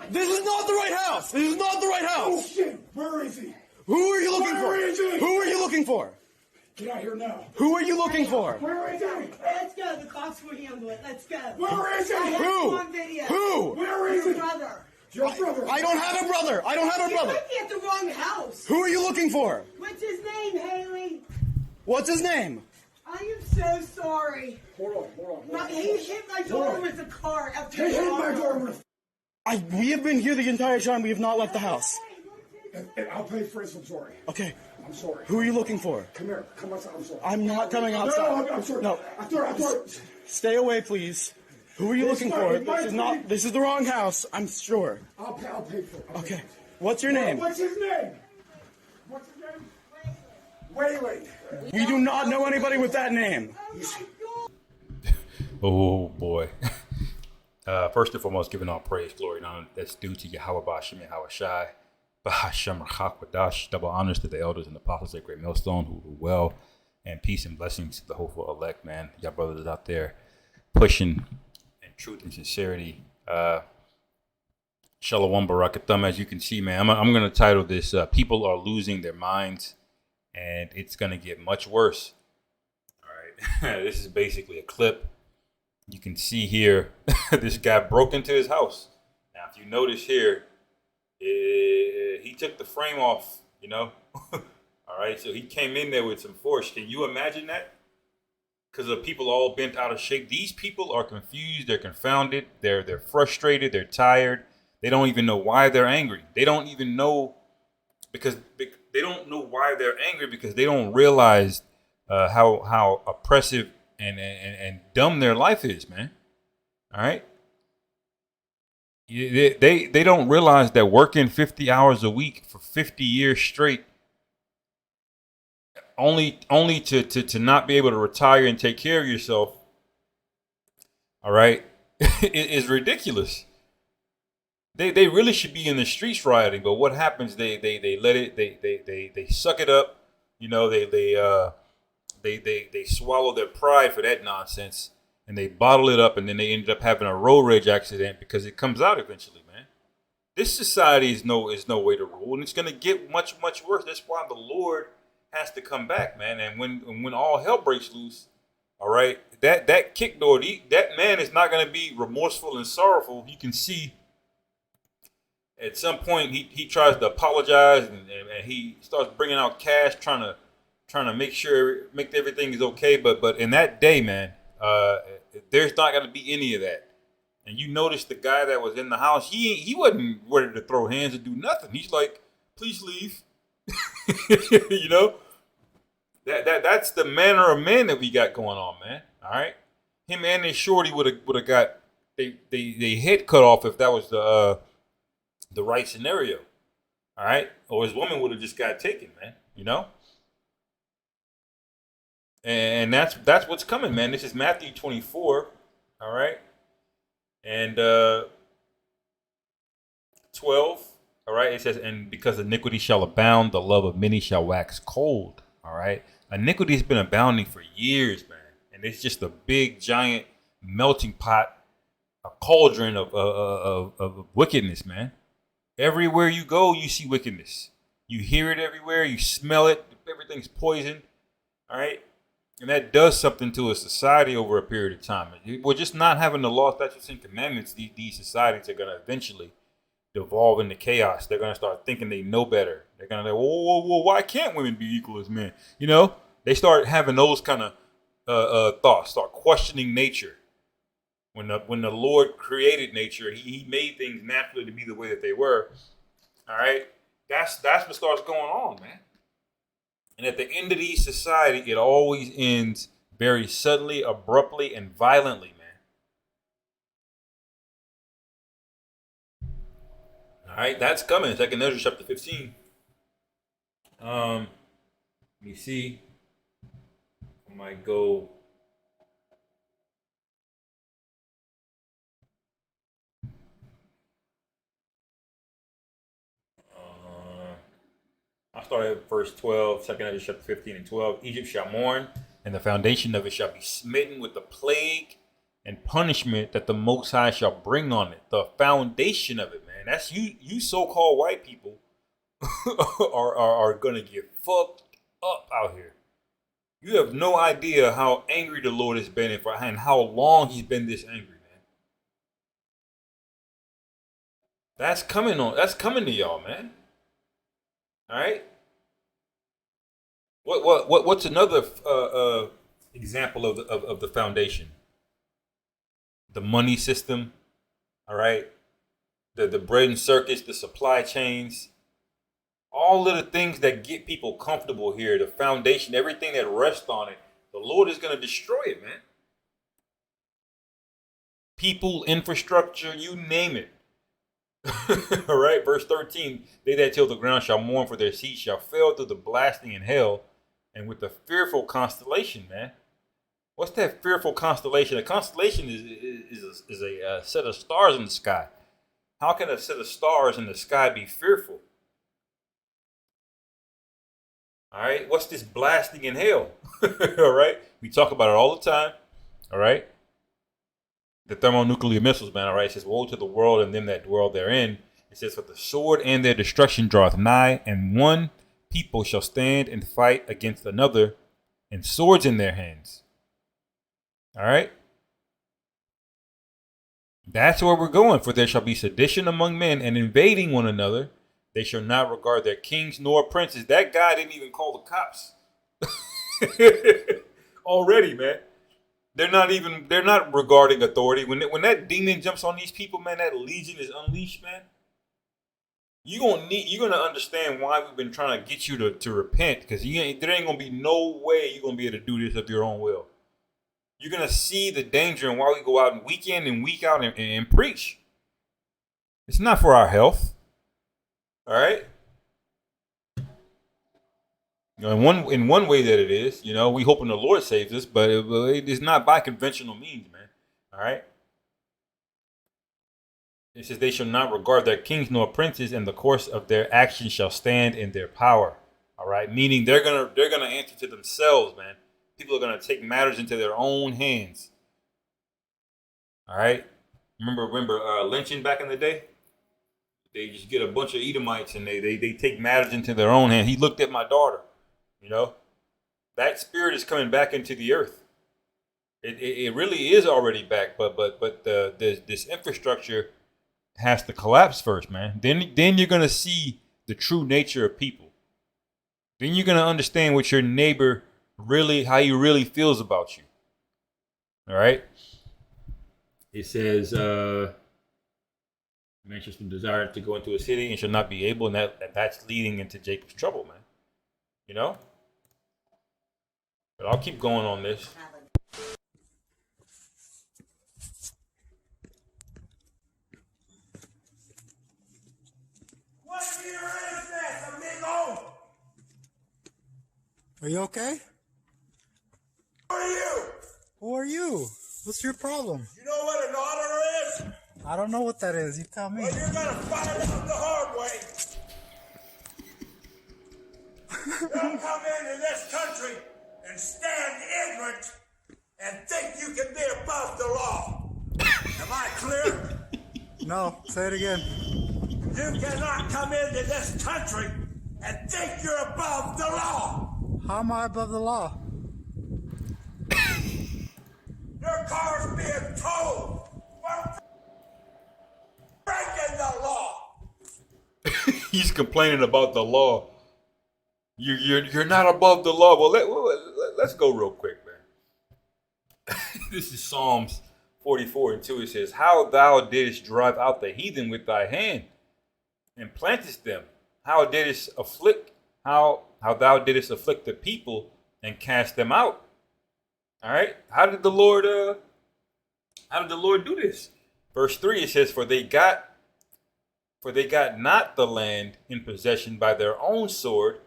This is not the right house. This is not the right house. Oh shit! Where is he? Who are you looking for? Where is he? Who are you looking for? Get out here now. Who are you looking for? Where is he? Let's go. The cops will handle it. Let's go. Where is he? I have Who? you on video. Who? Where is Your he? brother. Your brother. I don't have a brother. I don't have a You brother. might be at the wrong house. Who are you looking for? What's his name, Haley? What's his name? I am so sorry. Hold on. He hit my daughter with a car. He hit my daughter with We have been here the entire time. We have not left the house. and I'll pay for it. I'm sorry. Okay. I'm sorry. Who are you looking for? Come here. Come outside. I'm sorry. I'm not coming outside. No, I'm sorry. No. I thought. Stay away, please. Who are you It's looking not- for? it might This is be- not. This is the wrong house. I'm sure. I'll pay for it. Okay. What's your name? What's his name? What's his name? Waylon. We do not know anybody with that name. Oh boy. First and foremost, giving all praise, glory, and honor that's due to Yahweh Ba'Shem Yahweh Shai. Ba'Shem Rachak. Double honors to the elders and apostles at Great Millstone who rule well, and peace and blessings to the hopeful elect, man. Y'all brothers out there pushing in truth and sincerity. Shalom Barakathum, as you can see, man. I'm going to title this People Are Losing Their Minds, and it's going to get much worse. All right. This is basically a clip. You can see here, this guy broke into his house. Now, if you notice here, he took the frame off, you know. All right, so he came in there with some force. Can you imagine that? Because the people all bent out of shape. These people are confused. They're confounded. They're frustrated. They're tired. They don't even know why they're angry. They don't even know because they don't know why they're angry because they don't realize how oppressive and dumb their life is, man. All right. They don't realize that working 50 hours a week for 50 years straight, only to not be able to retire and take care of yourself, all right, is ridiculous. They really should be in the streets rioting, but what happens? They let it. They suck it up. You know, they swallow their pride for that nonsense, and they bottle it up, and then they ended up having a road rage accident because it comes out eventually, man. This society is no way to rule, and it's gonna get much worse. That's why the Lord has to come back, man. And when all hell breaks loose, all right, that kick door, that man is not gonna be remorseful and sorrowful. You can see at some point he tries to apologize and he starts bringing out cash, trying to make everything is okay. But in that day, man, there's not gonna be any of that. And you notice the guy that was in the house, he wasn't ready to throw hands or do nothing. He's like, please leave. You know, that's the manner of man that we got going on, man. All right, him and his shorty would have got they head cut off if that was the right scenario. All right, or his woman would have just got taken, man. You know, and that's what's coming, man. This is Matthew 24. All right, and 12. All right, it says, and because iniquity shall abound, the love of many shall wax cold. All right, iniquity has been abounding for years, man, and it's just a big, giant melting pot, a cauldron of wickedness, man. Everywhere you go, you see wickedness. You hear it everywhere. You smell it. Everything's poison. All right, and that does something to a society over a period of time. We're just not having the law, statutes, and commandments. These societies are going to eventually devolve into chaos. They're gonna start thinking they know better. They're gonna like, whoa, why can't women be equal as men? You know, they start having those kind of thoughts. Start questioning nature. When the Lord created nature, He made things naturally to be the way that they were. All right, that's what starts going on, man. And at the end of these society, it always ends very suddenly, abruptly, and violently, man. All right, that's coming. 2nd Ezra chapter 15. Let me see. I might go. I'll start at verse 12. 2nd Ezra chapter 15 and 12. Egypt shall mourn, and the foundation of it shall be smitten with the plague and punishment that the Most High shall bring on it. The foundation of it, man. That's you. You so-called white people are gonna get fucked up out here. You have no idea how angry the Lord has been and how long He's been this angry, man. That's coming on. That's coming to y'all, man. All right. What's another example of the foundation? The money system. All right. The bread and circus, the supply chains. All of the things that get people comfortable here, the foundation, everything that rests on it, the Lord is going to destroy it, man. People, infrastructure, you name it. All right, verse 13, they that till the ground shall mourn, for their seed shall fail through the blasting in hell, and with the fearful constellation, man. What's that fearful constellation? A constellation is a set of stars in the sky. How can a set of stars in the sky be fearful? All right, what's this blasting in hell? All right, we talk about it all the time. All right, the thermonuclear missiles, man. All right, it says, woe to the world and them that dwell therein. It says, for the sword and their destruction draweth nigh, and one people shall stand and fight against another, and swords in their hands. All right, that's where we're going. For there shall be sedition among men, and invading one another. They shall not regard their kings nor princes. That guy didn't even call the cops. Already, man. They're not regarding authority. When that demon jumps on these people, man, that legion is unleashed, man. You're gonna understand why we've been trying to get you to repent, because there ain't gonna be no way you're gonna be able to do this of your own will. You're gonna see the danger and why we go out and week in and week out and preach. It's not for our health. All right. In one way that it is, we hoping the Lord saves us, but it is not by conventional means, man. All right. It says they shall not regard their kings nor princes, and the course of their actions shall stand in their power. All right, meaning they're gonna answer to themselves, man. People are gonna take matters into their own hands. All right. Remember lynching back in the day? They just get a bunch of Edomites and they take matters into their own hand. He looked at my daughter, That spirit is coming back into the earth. It really is already back, but this infrastructure has to collapse first, man. Then you're gonna see the true nature of people. Then you're gonna understand what your neighbor how he really feels about you. All right. It says, anxious and desire to go into a city and shall not be able, and that's leading into Jacob's trouble, man. But I'll keep going on this. What year is this, amigo? Are you okay? Who are you? Who are you? What's your problem? You know what an auditor is? I don't know what that is. You tell me. Well, you're gonna find out the hard way. Don't come into this country and stand ignorant and think you can be above the law. Am I clear? No, say it again. You cannot come into this country and think you're above the law. How am I above the law? Your car's being towed. We're breaking the law. He's complaining about the law. You're not above the law. Well, let's go real quick, man. This is Psalms 44:2. It says, "How thou didst drive out the heathen with thy hand, and plantest them. How thou didst afflict the people and cast them out." All right. How did the Lord do this? Verse 3, it says, For they got not the land in possession by their own sword,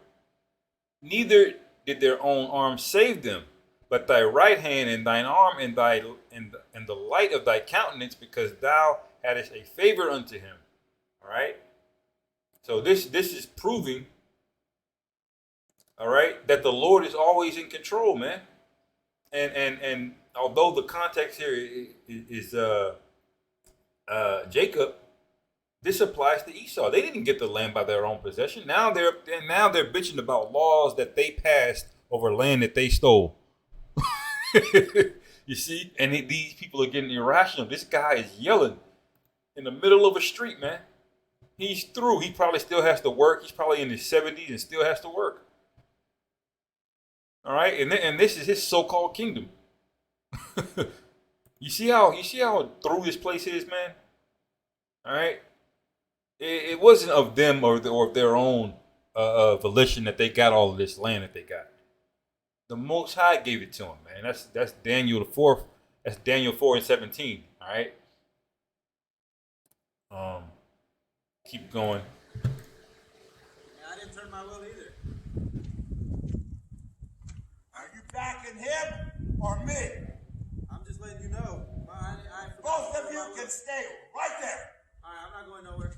neither did their own arm save them, but thy right hand and thine arm and the light of thy countenance, because thou hadst a favor unto him. All right. So this is proving, all right, that the Lord is always in control, man. And although the context here is Jacob, this applies to Esau. They didn't get the land by their own possession. Now they're bitching about laws that they passed over land that they stole. You see, and these people are getting irrational. This guy is yelling in the middle of a street, man. He's through. He probably still has to work. He's probably in his 70s and still has to work. All right, and this is his so-called kingdom. You see how through this place is, man. All right, it wasn't of them or of their own volition that they got all of this land that they got. The Most High gave it to him, man. That's Daniel the 4th. That's Daniel 4:17. All right. Keep going. I didn't turn my will either. Are you backing him or me? I'm just letting you know. Both of you can stay right there. All right, I'm not going nowhere.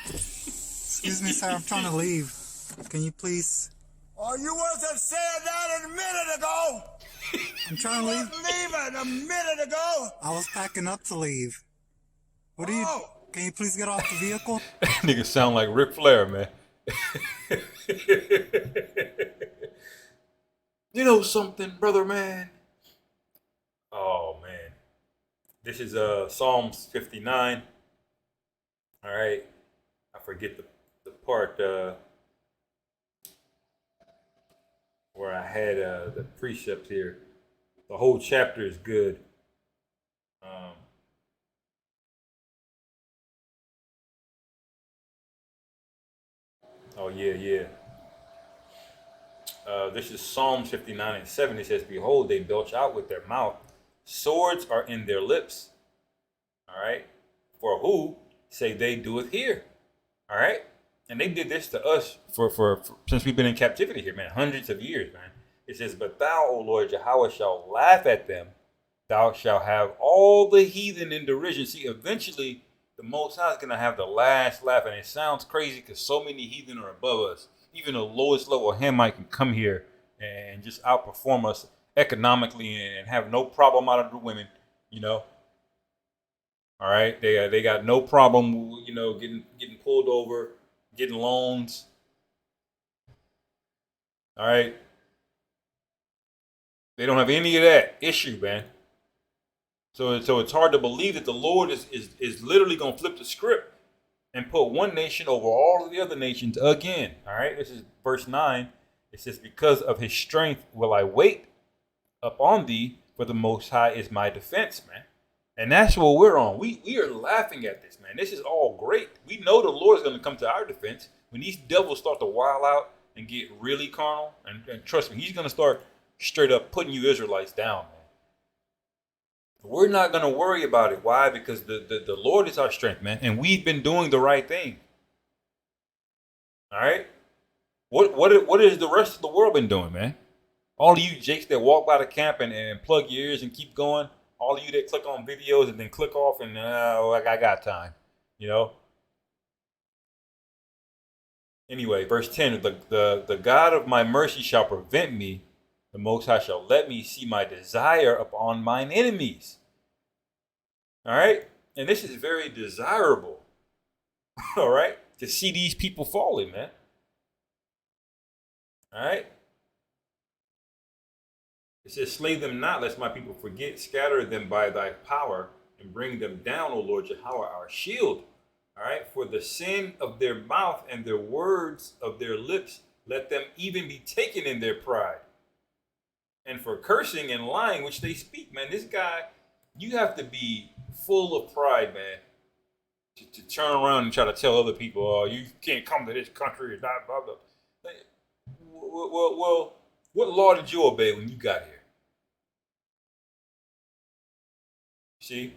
Excuse me, sir. I'm trying to leave. Can you please? Oh, you wasn't saying that a minute ago. I'm trying to You leave. was leaving a minute ago. I was packing up to leave. What are you? Oh. Can you please get off the vehicle? Nigga sound like Ric Flair, man. You know something, brother, man? Oh, man. This is Psalms 59. All right. I forget the part where I had the precept here. The whole chapter is good. Oh, yeah. This is Psalm 59:7. It says, behold, they belch out with their mouth. Swords are in their lips. All right. For who say they doeth here? All right. And they did this to us for since we've been in captivity here, man. Hundreds of years, man. It says, but thou, O Lord Yahweh, shalt laugh at them. Thou shalt have all the heathen in derision. See, eventually, the Most High is going to have the last laugh. And it sounds crazy because so many heathen are above us. Even the lowest level Hamite can come here and just outperform us economically and have no problem out of the women, you know. All right. They got no problem, you know, getting pulled over, getting loans. All right. They don't have any of that issue, man. So it's hard to believe that the Lord is literally going to flip the script and put one nation over all of the other nations again. All right. This is verse 9. It says, because of his strength will I wait upon thee, for the Most High is my defense, man. And that's what we're on. We are laughing at this, man. This is all great. We know the Lord is going to come to our defense. When these devils start to wild out and get really carnal, and trust me, he's going to start straight up putting you Israelites down, man. We're not going to worry about it. Why? Because the Lord is our strength, man. And we've been doing the right thing. All right? What is the rest of the world been doing, man? All of you jakes that walk by the camp and plug your ears and keep going. All of you that click on videos and then click off and, I got time. You know? Anyway, verse 10, the God of my mercy shall prevent me. The Most High shall let me see my desire upon mine enemies. All right? And this is very desirable. All right? To see these people falling, man. All right? It says, slay them not, lest my people forget. Scatter them by thy power, and bring them down, O Lord Jehovah, our shield. All right? For the sin of their mouth and their words of their lips, let them even be taken in their pride. And for cursing and lying, which they speak, man, this guy, you have to be full of pride, man, to turn around and try to tell other people, oh, you can't come to this country or blah, blah, blah. Well, what law did you obey when you got here? See?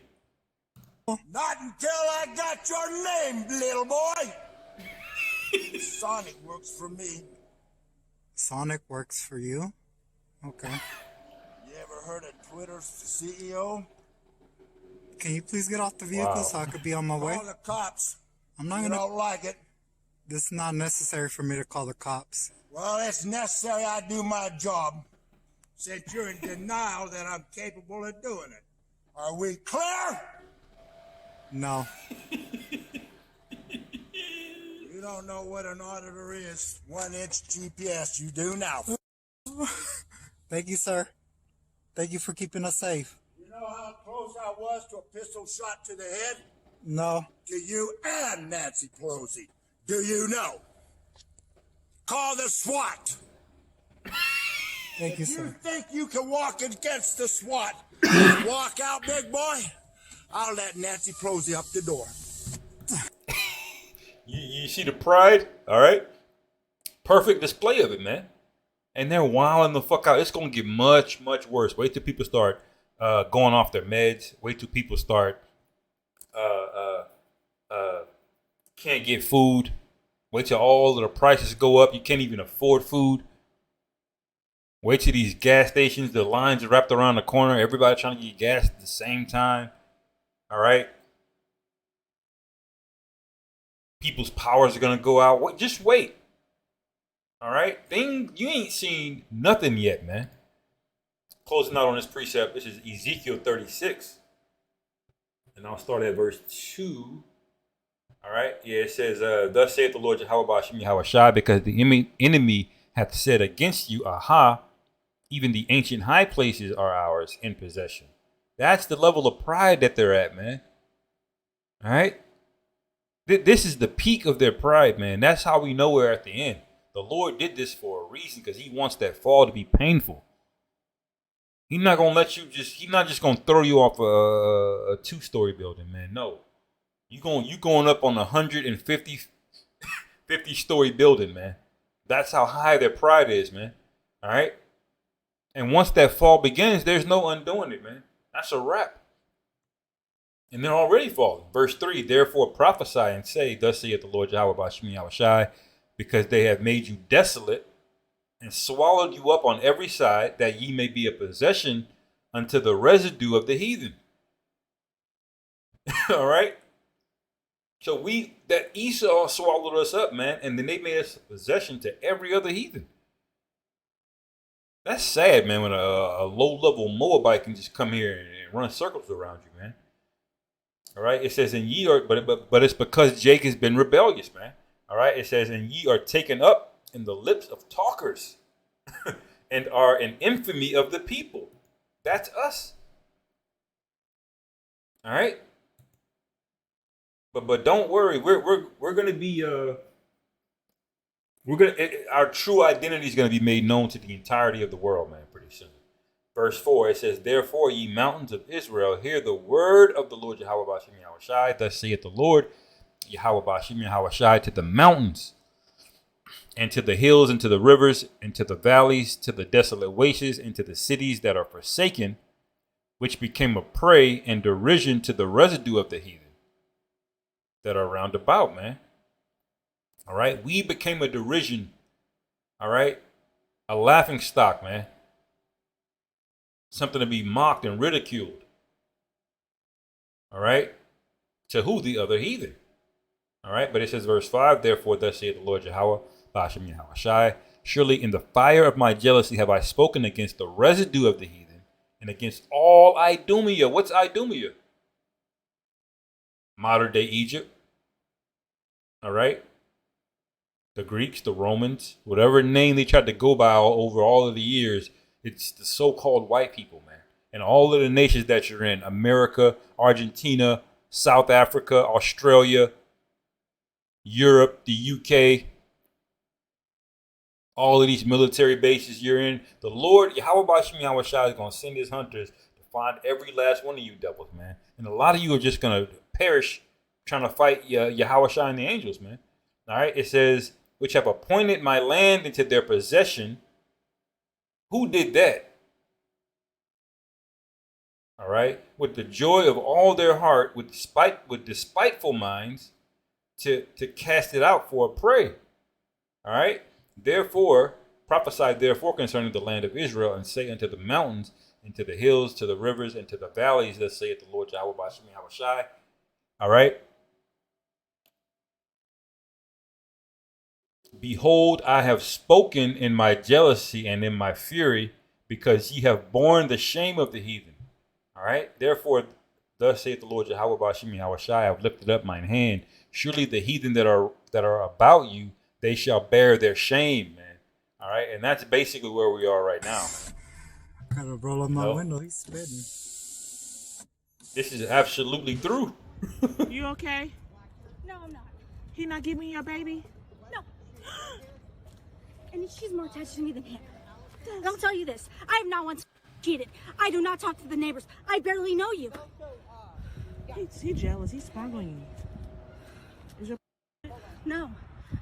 Not until I got your name, little boy. Sonic works for me. Sonic works for you? Okay. You ever heard of Twitter's CEO? Can you please get off the vehicle Wow. so I could be on my way? Call the cops. I'm not You gonna. don't like it. This is not necessary for me to call the cops. Well, it's necessary I do my job. since you're in denial that I'm capable of doing it. Are we clear? No. You don't know what an auditor is. 1-inch GPS, you do now. Thank you, sir. Thank you for keeping us safe. You know how close I was to a pistol shot to the head? No. To you and Nancy Pelosi. Do you know? Call the SWAT. Thank you, You sir. think you can walk against the SWAT? Walk out, big boy. I'll let Nancy Pelosi up the door. You see the pride? All right. Perfect display of it, man. And they're wilding the fuck out. It's going to get much, much worse. Wait till people start going off their meds. Wait till people start can't get food. Wait till all of the prices go up. You can't even afford food. Wait till these gas stations, the lines are wrapped around the corner. Everybody trying to get gas at the same time. All right. People's powers are going to go out. Wait, just wait. All right. You ain't seen nothing yet, man. Closing out on this precept. This is Ezekiel 36. And I'll start at verse 2. All right. Yeah, it says, thus saith the Lord Jehovah Ba'ashem Yahweh Shai, because the enemy hath said against you, aha, even the ancient high places are ours in possession. That's the level of pride that they're at, man. All right. This is the peak of their pride, man. That's how we know we're at the end. The Lord did this for a reason, because he wants that fall to be painful. He's not going to let you he's not just going to throw you off a 2-story building, man. No. You going up on a 50-story building, man. That's how high their pride is, man. All right. And once that fall begins, there's no undoing it, man. That's a wrap. And they're already falling. Verse 3, therefore prophesy and say, thus saith the Lord Jehovah Ba'ashem Yahweh Shai, because they have made you desolate and swallowed you up on every side, that ye may be a possession unto the residue of the heathen. All right. So that Esau swallowed us up, man, and then they made us a possession to every other heathen. That's sad, man, when a low-level Moabite can just come here and run circles around you, man. All right, it says, and ye are, but it's because Jake has been rebellious, man. All right, it says, and ye are taken up in the lips of talkers and are an infamy of the people. That's us. All right. But don't worry, we're gonna be our true identity is gonna be made known to the entirety of the world, man, pretty soon. Verse 4, it says, therefore, ye mountains of Israel, hear the word of the Lord Jehovah Ba'ashem Yahweh Shai. Thus saith the Lord Yahweh Ba'ashem Yahweh Shai, to the mountains and to the hills and to the rivers and to the valleys, to the desolate wastes and to the cities that are forsaken, which became a prey and derision to the residue of the heathen that are round about, man. All right. We became a derision. All right. A laughing stock, man. Something to be mocked and ridiculed. All right. To who? The other heathen. All right. But it says, verse 5, therefore, thus saith the Lord Jehovah, Ba'ashem Yahweh Shai, surely in the fire of my jealousy have I spoken against the residue of the heathen and against all Idumea. What's Idumea? Modern day Egypt. All right. The Greeks, the Romans, whatever name they tried to go by over all of the years, it's the so-called white people, man. And all of the nations that you're in, America, Argentina, South Africa, Australia, Europe, the UK, all of these military bases you're in, the Lord, Yahweh Ba'ashem Yahweh Shai, is going to send his hunters to find every last one of you devils, man. And a lot of you are just going to perish trying to fight Yahweh Shai and the angels, man. All right. It says, which have appointed my land into their possession. Who did that? All right. With the joy of all their heart, with despiteful minds, to cast it out for a prey. All right. Therefore, prophesy therefore concerning the land of Israel, and say unto the mountains, and to the hills, to the rivers, and to the valleys, thus saith the Lord Yahweh Ba'ashem Yahweh Shai. All right. Behold, I have spoken in my jealousy and in my fury, because ye have borne the shame of the heathen. All right. Therefore, thus saith the Lord Jehovah Bashim Yahushai, I have lifted up mine hand. Surely the heathen that are about you, they shall bear their shame, man. All right. And that's basically where we are right now, man. Gotta roll up my No. window. He's spitting. This is absolutely true. You okay? No, I'm not. He not giving you your baby? No. And she's more attached to me than him. And I'll tell you this. I have not once cheated. I do not talk to the neighbors. I barely know you. He jealous. He's sprung on you. Is your No.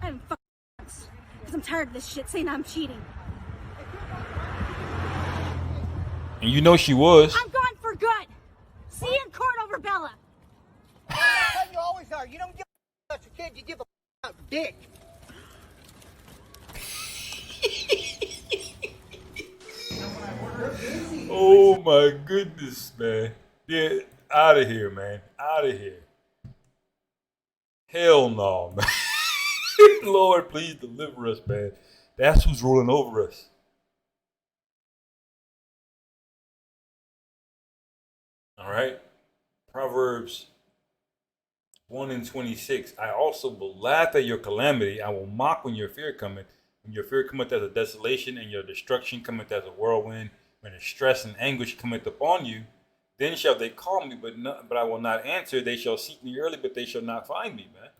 I haven't fucked once. Because I'm tired of this shit saying I'm cheating. And you know she was. I'm gone for good. See you in court over Bella. You always are. You don't give a about your kid. You give a about dick. Oh my goodness, man. Get out of here, man. Out of here. Hell no, man. Lord, please deliver us, man. That's who's ruling over us. All right. Proverbs 1:26. I also will laugh at your calamity. I will mock when your fear cometh. When your fear cometh as a desolation, and your destruction cometh as a whirlwind, when distress and anguish cometh upon you, then shall they call me, but I will not answer. They shall seek me early, but they shall not find me, man.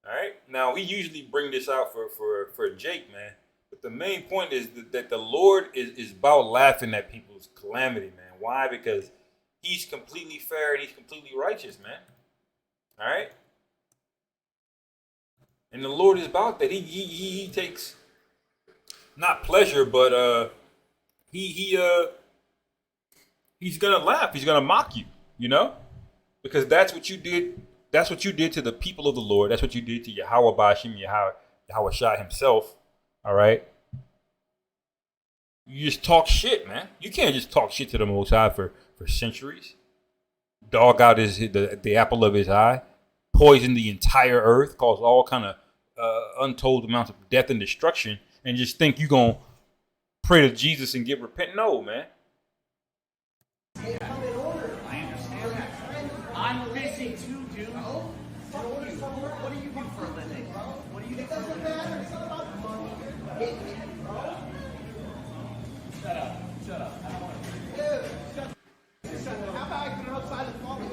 All right. Now we usually bring this out for Jake, man. But the main point is that the Lord is about laughing at people's calamity, man. Why? Because He's completely fair and He's completely righteous, man. All right. And the Lord is about that. He takes not pleasure, but he's gonna laugh. He's gonna mock you, you know, because that's what you did. That's what you did to the people of the Lord. That's what you did to Yahweh Bashim, Yahweh Shai himself. All right. You just talk shit, man. You can't just talk shit to the Most High for centuries. Dog out the apple of his eye, poison the entire earth, cause all kind of untold amounts of death and destruction, and just think you gonna pray to Jesus and get repent. No, man. I'm busy too, dude. What do you do for a living? What do you do for a living? Shut up. Shut up. I don't want to. Dude, how about I come outside and follow you?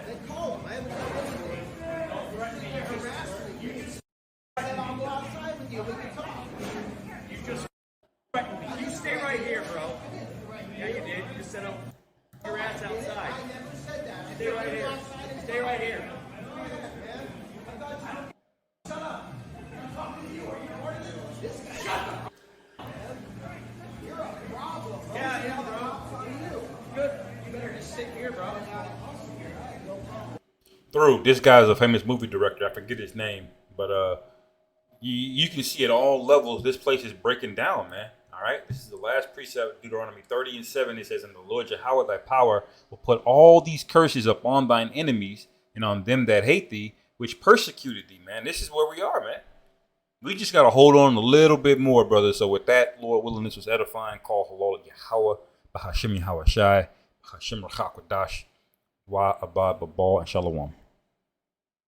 They call him. I haven't done anything. Don't threaten me. You're harassing me. You just said I'll go outside with you. We can talk. You just threatened me. You stay right here, bro. Yeah, you did. You just set up your ass outside. I never said that. Stay right here. Stay right here. Shut up. I'm talking to you. Are you recording this? Shut up. You're a problem, bro. Yeah, bro. Good. You better just sit here, bro. Through this guy's a famous movie director. I forget his name, but you can see at all levels this place is breaking down, man. All right, this is the last precept, Deuteronomy 30:7. It says, "And the Lord Jehovah thy power will put all these curses upon thine enemies and on them that hate thee, which persecuted thee." Man, this is where we are, man. We just gotta hold on a little bit more, brother. So with that, Lord willing, this was edifying. Call halal Yahweh, Bahashim Yahweh Shai, Bahashim Rachakwadash, Wa Abad Babal, and Shalom.